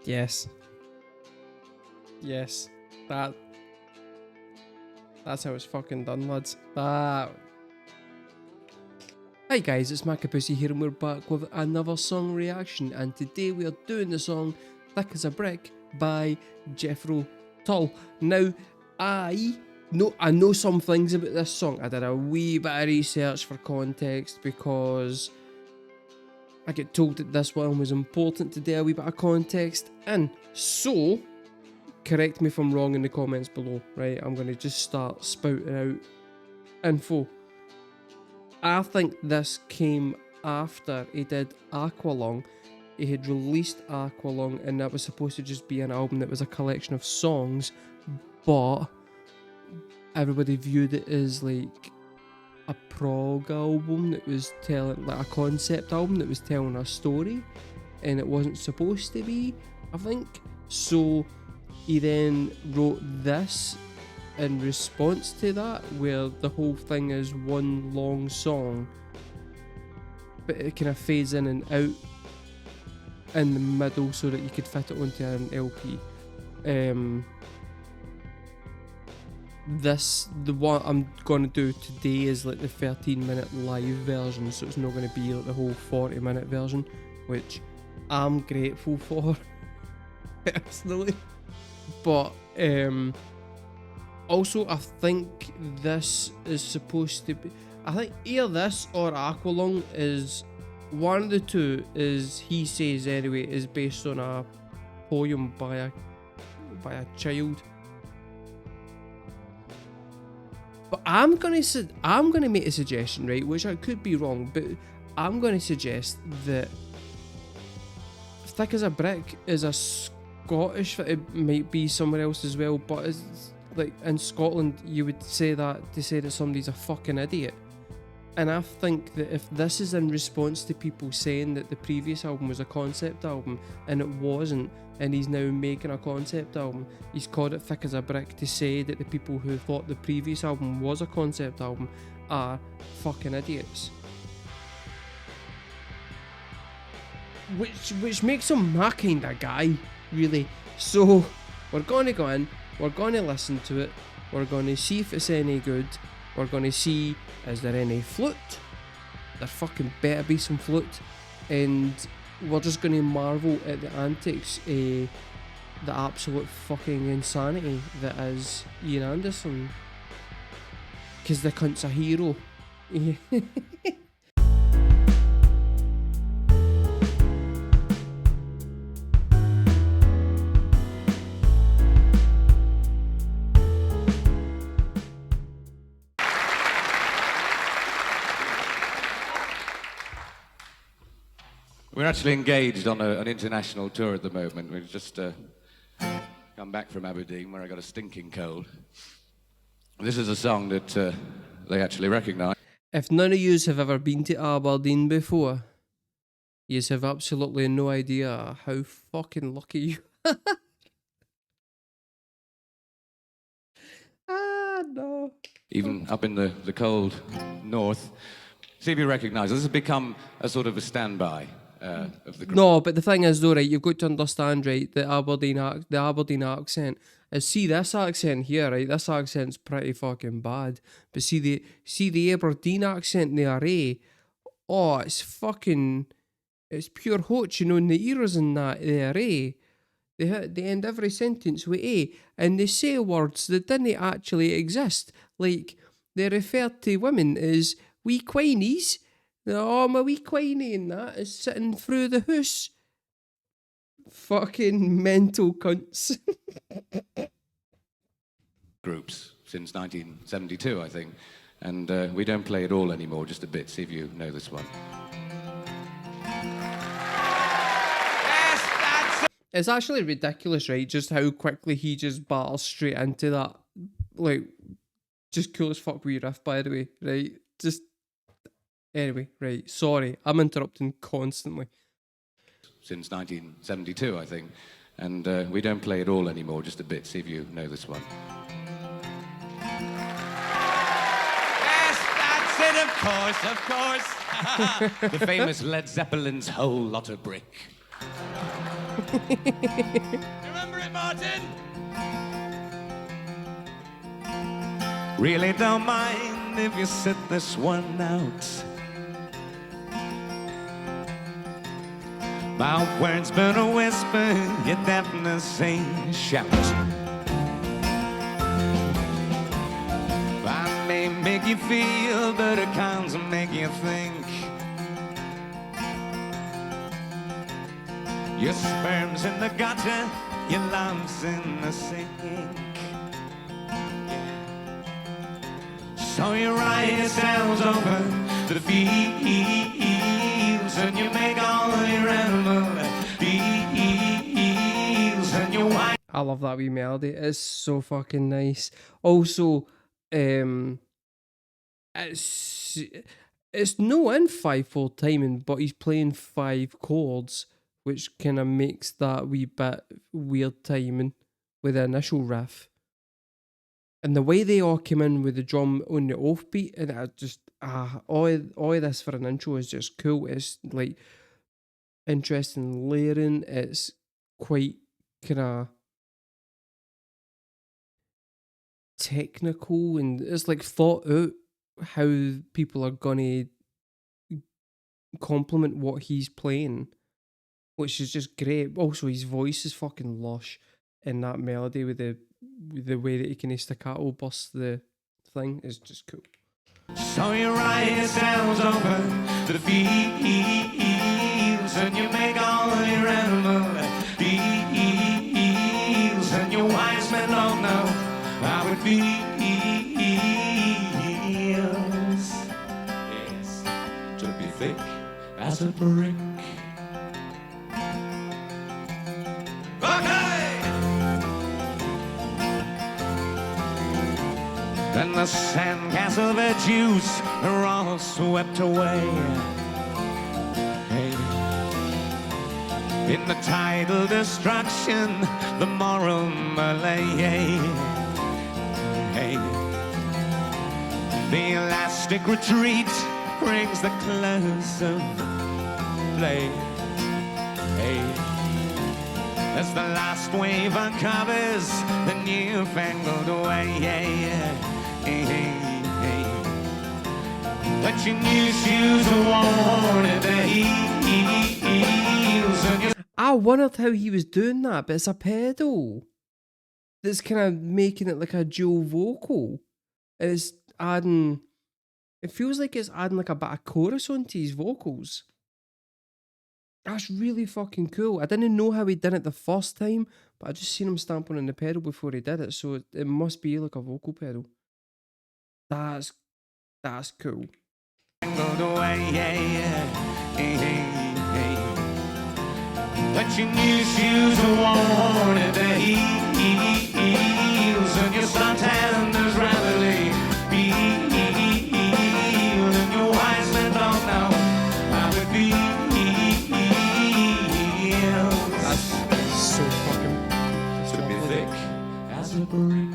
Yes. Yes. That's how it's fucking done, lads. Hi guys, it's markabusi here and we're back with another song reaction, and today we are doing the song Thick as a Brick by Jethro Tull. Now, I know some things about this song. I did a wee bit of research for context because I get told that this one was important to do a wee bit of context in. So, correct me if I'm wrong in the comments below, right? I'm going to just start spouting out info. I think this came after he did Aqualung. He had released Aqualung and that was supposed to just be an album that was a collection of songs, but everybody viewed it as like a prog album that was telling, like a concept album that was telling a story, and it wasn't supposed to be, I think. So he then wrote this in response to that, where the whole thing is one long song, but it kind of fades in and out in the middle so that you could fit it onto an LP. The one I'm gonna do today is like the 13-minute live version, so it's not gonna be like the whole 40-minute version, which I'm grateful for personally. But also I think this is supposed to be, I think either this or Aqualung is one of the two, is, he says anyway, is based on a poem by a child. But I'm gonna make a suggestion, right, which I could be wrong, but I'm gonna suggest that Thick as a Brick is a Scottish, it might be somewhere else as well, but it's like in Scotland you would say that to say that somebody's a fucking idiot. And I think that if this is in response to people saying that the previous album was a concept album and it wasn't, and he's now making a concept album, he's called it Thick as a Brick to say that the people who thought the previous album was a concept album are fucking idiots. Which makes him my kind of guy, really. So we're gonna go in, we're gonna listen to it, we're gonna see if it's any good, we're gonna see, is there any flute? There fucking better be some flute. And we're just gonna marvel at the antics, the absolute fucking insanity that is Ian Anderson, because the cunt's a hero. We're actually engaged on an international tour at the moment. We've just come back from Aberdeen, where I got a stinking cold. This is a song that they actually recognise. If none of yous have ever been to Aberdeen before, yous have absolutely no idea how fucking lucky you are. No. Even up in the cold north. See if you recognise. This has become a sort of a standby. Of the group. No, but the thing is though, right, you've got to understand, right, the Aberdeen accent is, see this accent here, right, this accent's pretty fucking bad, but see the Aberdeen accent there, eh, oh, it's fucking, it's pure hotch, you know, in the ears and that there, eh, they end every sentence with eh, and they say words that didn't actually exist, like, they refer to women as wee queenies. Oh, my wee queenie and that is sitting through the house. Fucking mental cunts. Groups since 1972, I think. And we don't play it all anymore, just a bit. See if you know this one. Yes, that's it. It's actually ridiculous, right? Just how quickly he just battles straight into that. Like, just cool as fuck wee riff, by the way, right? Just... Anyway, right, sorry, I'm interrupting constantly. Since 1972, I think. And we don't play it all anymore, just a bit. See if you know this one. Yes, that's it, of course. The famous Led Zeppelin's Whole Lotta Brick. Remember it, Martin? Really don't mind if you sit this one out. My words but a whisper, you definitely say shout. I may make you feel, but it can't make you think. Your sperm's in the gutter, your love's in the sink. So you ride yourselves over the fields, and you make all your animal deals, and you wind. I love that wee melody. It's so fucking nice. Also, it's no in 5/4 timing, but he's playing 5 chords, which kind of makes that wee bit weird timing with the initial riff. And the way they all came in with the drum on the offbeat, and I just all this for an intro is just cool. It's like interesting layering. It's quite kind of technical, and it's like thought out how people are gonna complement what he's playing, which is just great. Also, his voice is fucking lush in that melody with the way that he can staccato bust the thing is just cool. So you ride yourselves over the fields, and you make all your animal deals, and your wise men don't know how it feels. Yes, to be thick as a brick. And the sandcastle virtues are all swept away. Hey. In the tidal destruction, the moral Malay. Hey. The elastic retreat brings the close of play. Hey. As the last wave uncovers the newfangled way. But your new shoes are worn at the heels, and your I wondered how he was doing that, but it's a pedal that's kind of making it like a dual vocal. And it's adding, it feels like it's adding like a bit of chorus onto his vocals. That's really fucking cool. I didn't know how he did it the first time, but I just seen him stamping on the pedal before he did it, so it must be like a vocal pedal. That's cool. But your new shoes are worn at the heels, and your suntan's rapidly peeled, and your wise men don't know how it feels. That's so fucking To be thick as a brick.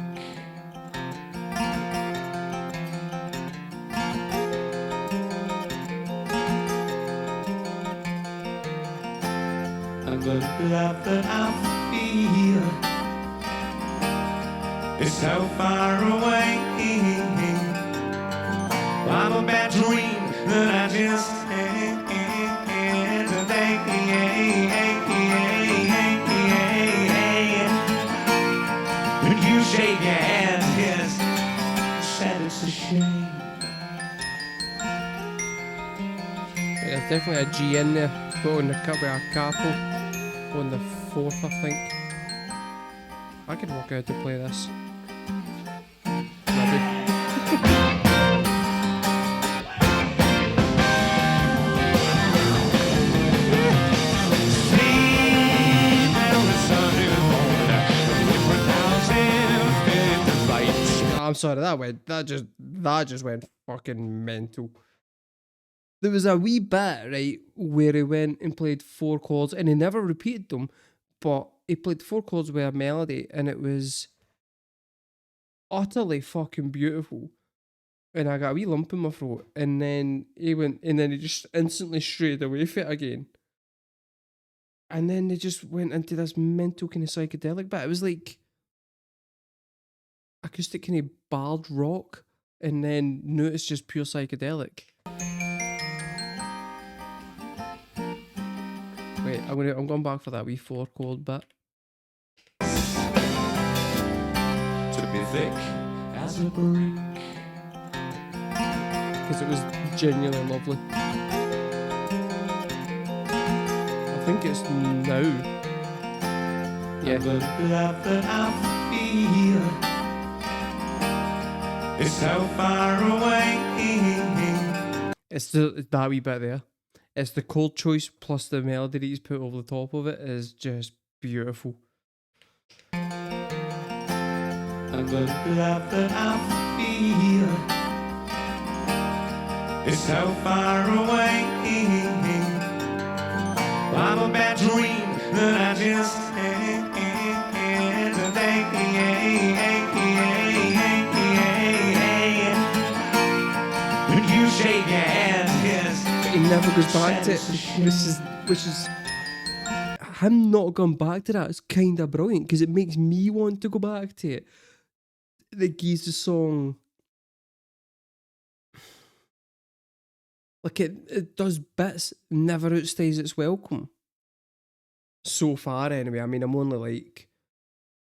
And the love that I feel is so far away. I'm a bad dream that I just had today. And you shake your head, yes, said it's a shame. There's definitely a G in there. Put on the cup with a capo on the 4th, I think. I could work out to play this. Maybe. I'm sorry, that just went fucking mental. There was a wee bit, right, where he went and played 4 chords, and he never repeated them, but he played 4 chords with a melody, and it was utterly fucking beautiful. And I got a wee lump in my throat, and then he just instantly strayed away from it again. And then they just went into this mental kind of psychedelic bit. It was like acoustic kind of bard rock, and then no, it's just pure psychedelic. Wait, I'm going back for that wee 4 chord bit. To be thick as a brick. Because it was genuinely lovely. I think it's now. Yeah. The love that I feel is so far away. It's that wee bit there. It's the chord choice plus the melody that he's put over the top of it is just beautiful. And the love that I feel is so far away. I'm a bad dream that I just had today. When you shake your hand, yes. He never goes back to it, which is him not going back to that is kind of brilliant because it makes me want to go back to it. Like he's the song, like it does bits, never outstays its welcome. So far, anyway. I mean, I'm only like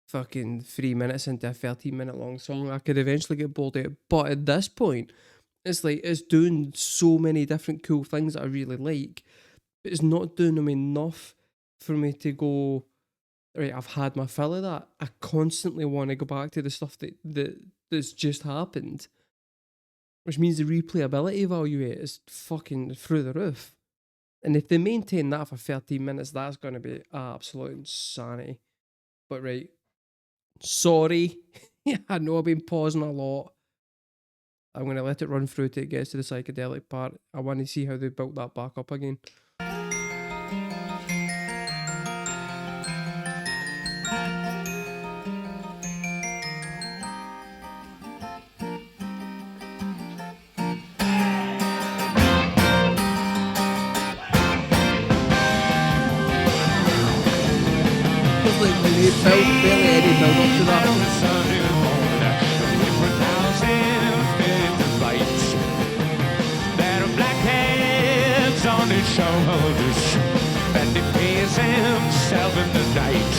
fucking 3 minutes into a 13-minute long song. I could eventually get bored of it, but at this point, it's like it's doing so many different cool things that I really like, but it's not doing them enough for me to go, right, I've had my fill of that. I constantly want to go back to the stuff that's just happened, which means the replayability value of it is fucking through the roof. And if they maintain that for 13 minutes, that's going to be absolute insanity. But right, sorry, I know I've been pausing a lot. I'm going to let it run through till it gets to the psychedelic part. I want to see how they built that back up again. Like when they built barely any build up to that. There are black hands on his shoulders, and he pays himself in the night.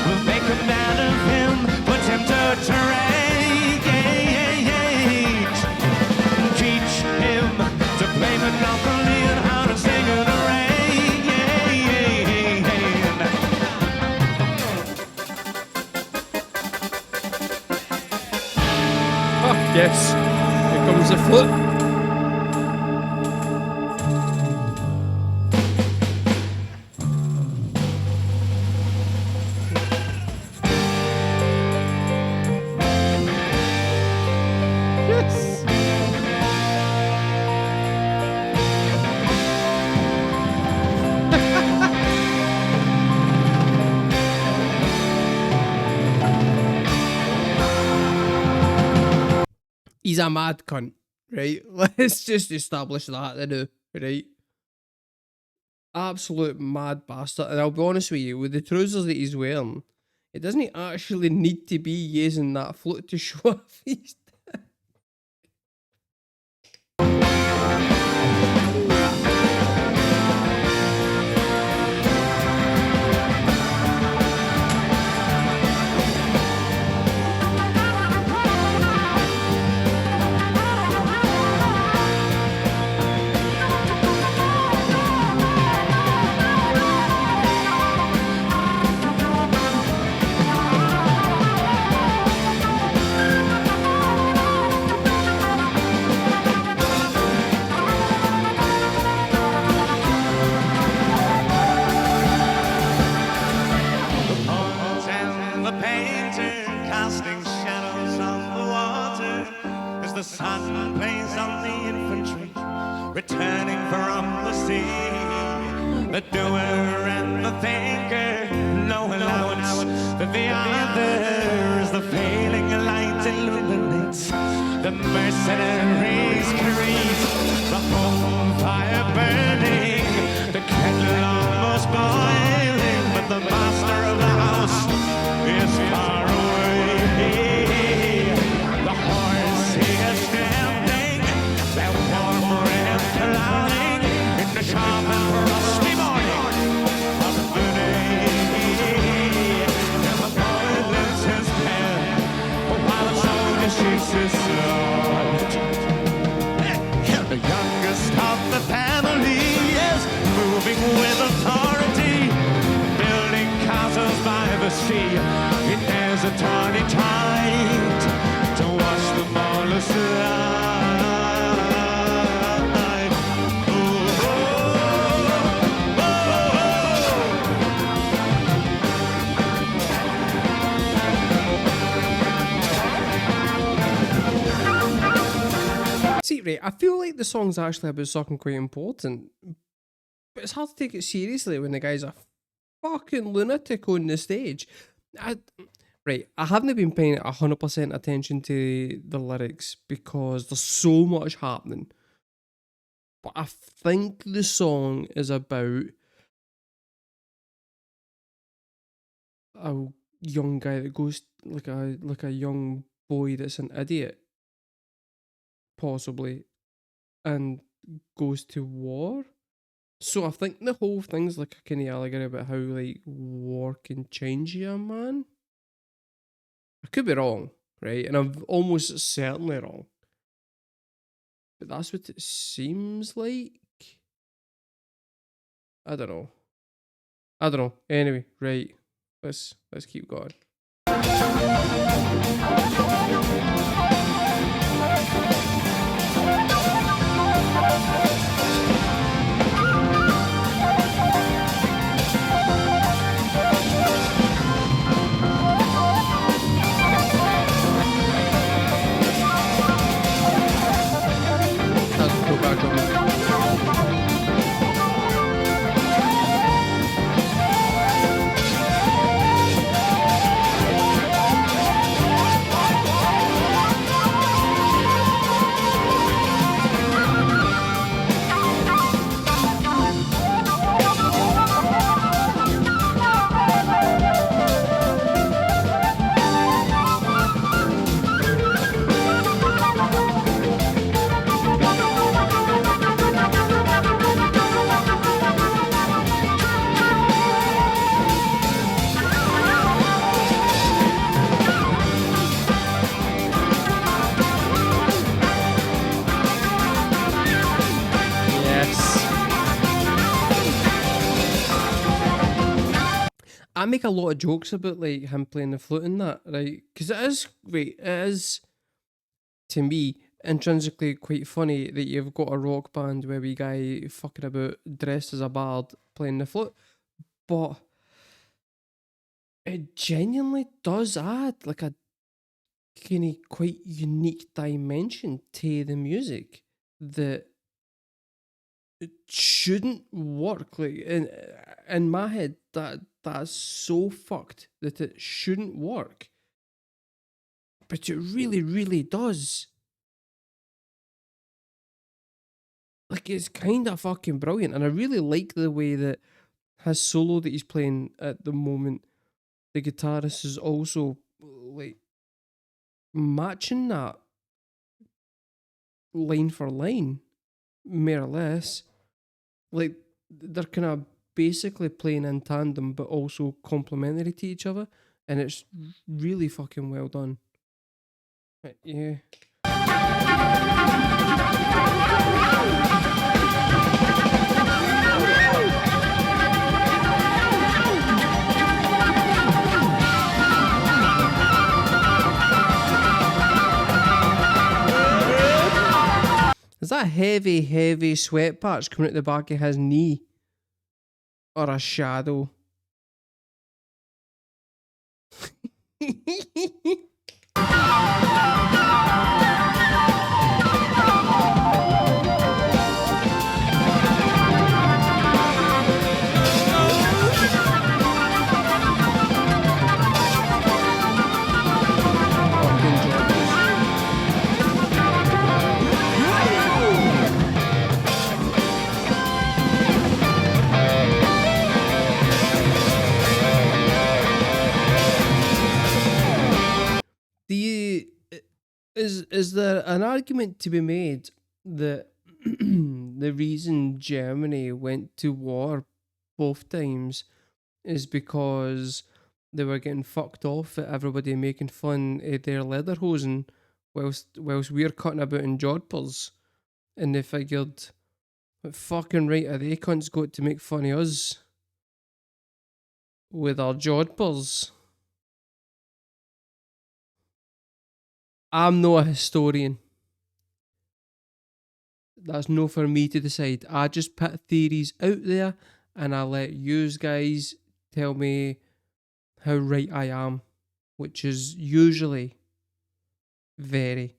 We'll make a man of him, put him to trade. Teach him to play Monopoly and how to sing in the rain. Yes, here comes the flute. Yes. He's a mad cunt, right? Let's just establish that, right? Absolute mad bastard. And I'll be honest with you, with the trousers that he's wearing, it doesn't actually need to be using that flute to show off his Sun plays on the infantry, returning from the sea. The doer and the thinker, no allowance for the other, as the failing light illuminates the mercenaries' creed. The home fire burning the master of the house is far away. The horse he is standing, that warm breath clouding in the sharp and frosty morning of the day. And the boy lifts his head while the soldier shakes his sword. The youngest of the family is moving with authority, building castles by the sea. It is a tiny tide to watch them all aside. Oh, oh, See, right, I feel like the song's actually about something quite important, but it's hard to take it seriously when the guy's a fucking lunatic on the stage. I haven't been paying 100% attention to the lyrics because there's so much happening. But I think the song is about a young guy that goes like a young boy that's an idiot, possibly, and goes to war. So I think the whole thing's like a kind of allegory about how like war can change you, man. I could be wrong, right? And I'm almost certainly wrong. But that's what it seems like. I don't know. Anyway, right. Let's keep going. Let's go back on. I make a lot of jokes about like him playing the flute and that, right? Because it is to me intrinsically quite funny that you've got a rock band where we guy fucking about dressed as a bard playing the flute, but it genuinely does add like a kind of quite unique dimension to the music that it shouldn't work. Like in my head, that's so fucked that it shouldn't work, but it really, really does. Like, it's kind of fucking brilliant, and I really like the way that his solo that he's playing at the moment, the guitarist is also like matching that line for line, more or less. Like, they're kind of basically playing in tandem, but also complementary to each other, and it's really fucking well done. Right, yeah. Is that heavy, heavy sweat patch coming out the back of his knee? Or a shadow? is there an argument to be made that the reason Germany went to war both times is because they were getting fucked off at everybody making fun of their lederhosen whilst we're cutting about in jodhpurs, and they figured, what fucking right are they cunts got to make fun of us with our jodhpurs? I'm no a historian. That's no for me to decide. I just put theories out there and I let yous guys tell me how right I am, which is usually very.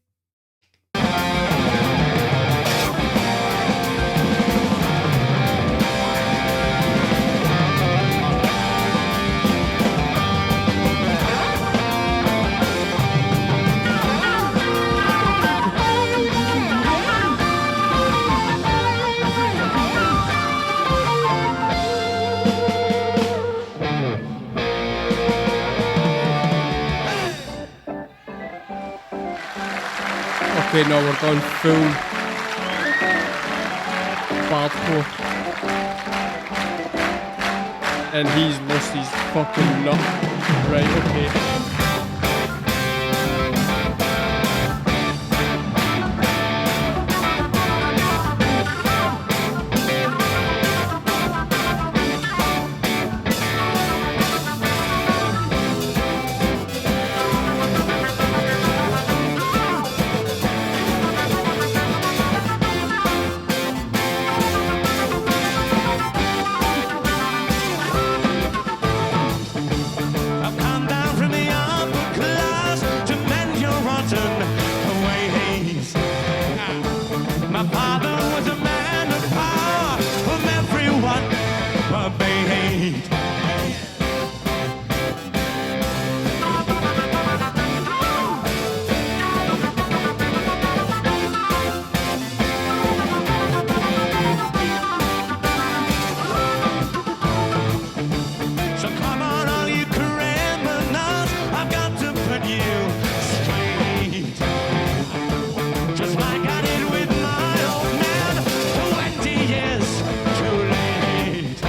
Okay, no, we're going full hardcore. And he's lost his fucking nut. Right, okay. I've come down from the upper class to mend your rotten ways. My father was a man of power, whom everyone obeyed. So come on, all you criminals, I've got to put you straight. Just like I did with my old man 20 years too late.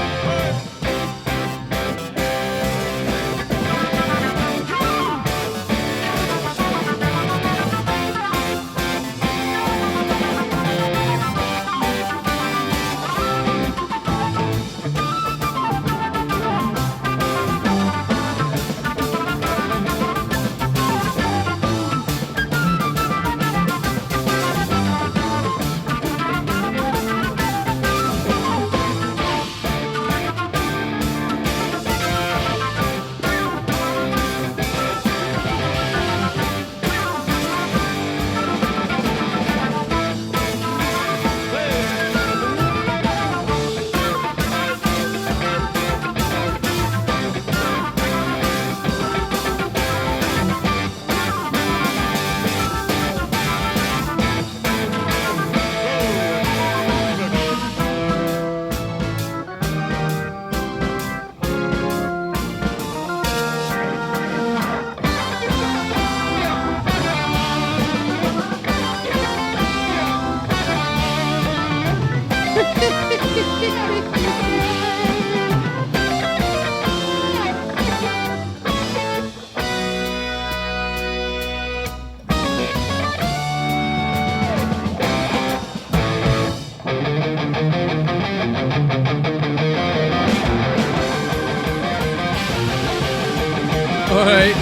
Alright.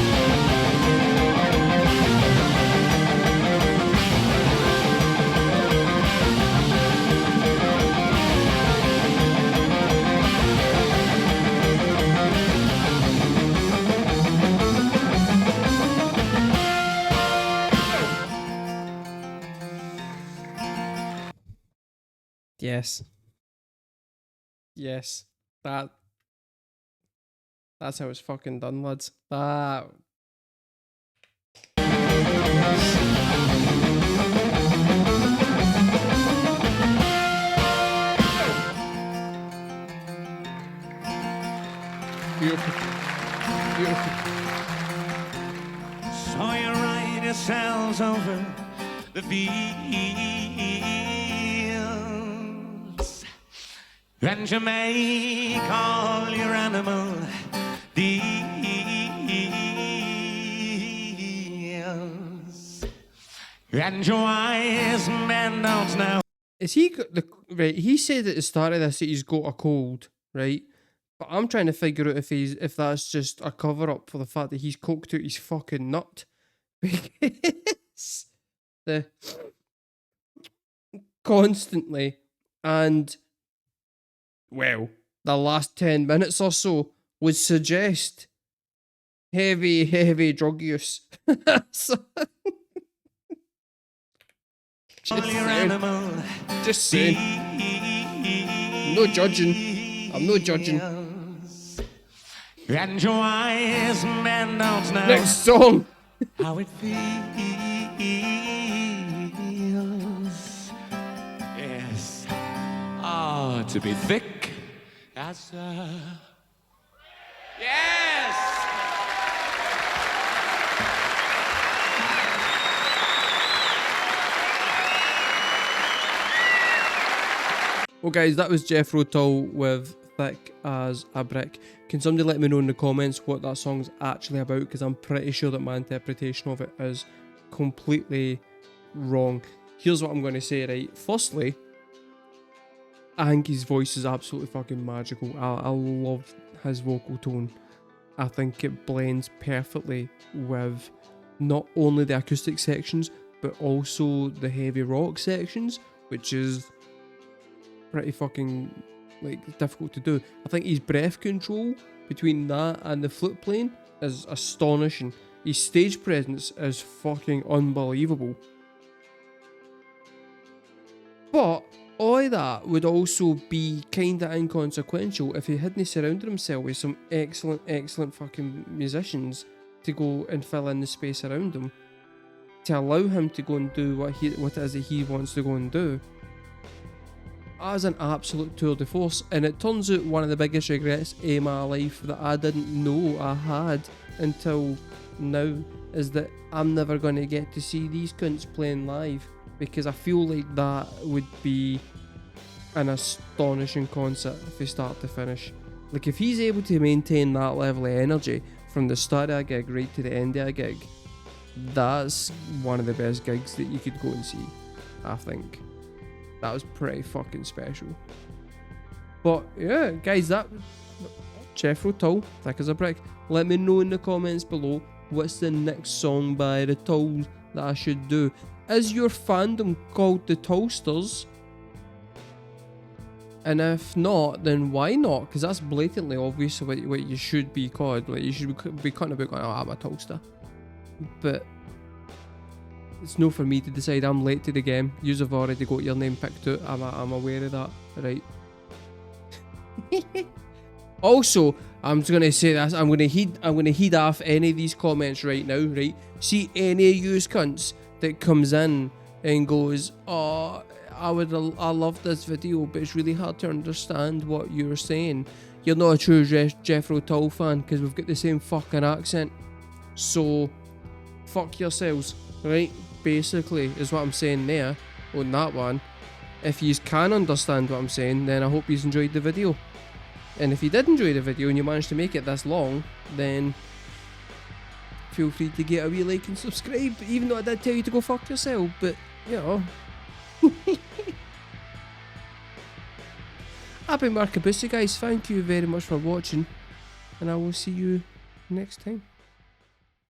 Yes. Yes. That's how it's fucking done, lads. That. Beautiful. Beautiful. So you write yourselves over the fields, and you make all your animal deals, and your wise men don't know. Is he got the right? He said at the start of this that he's got a cold, right? But I'm trying to figure out if that's just a cover up for the fact that he's coked out his fucking nut, because the constantly and well, the last 10 minutes or so would suggest heavy drug use. So, just saying. No judging. I'm no judging. And your wise men don't know Next song. how it feels. Yes. Ah, to be thick as a... Yes! Well guys, that was Jethro Tull with Thick as a Brick. Can somebody let me know in the comments what that song's actually about, because I'm pretty sure that my interpretation of it is completely wrong. Here's what I'm going to say, right? Firstly, I think his voice is absolutely fucking magical. I love his vocal tone. I think it blends perfectly with not only the acoustic sections, but also the heavy rock sections, which is pretty fucking like difficult to do. I think his breath control between that and the flute playing is astonishing. His stage presence is fucking unbelievable. But all that would also be kinda inconsequential if he hadn't surrounded himself with some excellent fucking musicians to go and fill in the space around him, to allow him to go and do what it is that he wants to go and do. As an absolute tour de force, and it turns out one of the biggest regrets in my life that I didn't know I had until now is that I'm never going to get to see these cunts playing live, because I feel like that would be an astonishing concert from start to finish. Like, if he's able to maintain that level of energy from the start of a gig right to the end of a gig, that's one of the best gigs that you could go and see, I think. That was pretty fucking special. But yeah, guys, that Jethro Tull, Thick as a Brick. Let me know in the comments below what's the next song by the Tulls that I should do. Is your fandom called the Tullsters? And if not, then why not? Because that's blatantly obvious what you should be called. Like, you should be cutting about going, oh, I'm a Tullster. But it's no for me to decide. I'm late to the game. Yous have already got your name picked out. I'm aware of that, right? Also, I'm just gonna say this. I'm gonna heed off any of these comments right now, right? See any of yous cunts that comes in and goes, oh, I love this video, but it's really hard to understand what you're saying. You're not a true Jethro Tull fan because we've got the same fucking accent. So, fuck yourselves, right? Basically, is what I'm saying there on that one. If you can understand what I'm saying, then I hope you enjoyed the video. And if you did enjoy the video and you managed to make it this long, then feel free to get a wee like and subscribe, even though I did tell you to go fuck yourself, but, you know. I've been markabusi, guys. Thank you very much for watching, and I will see you next time.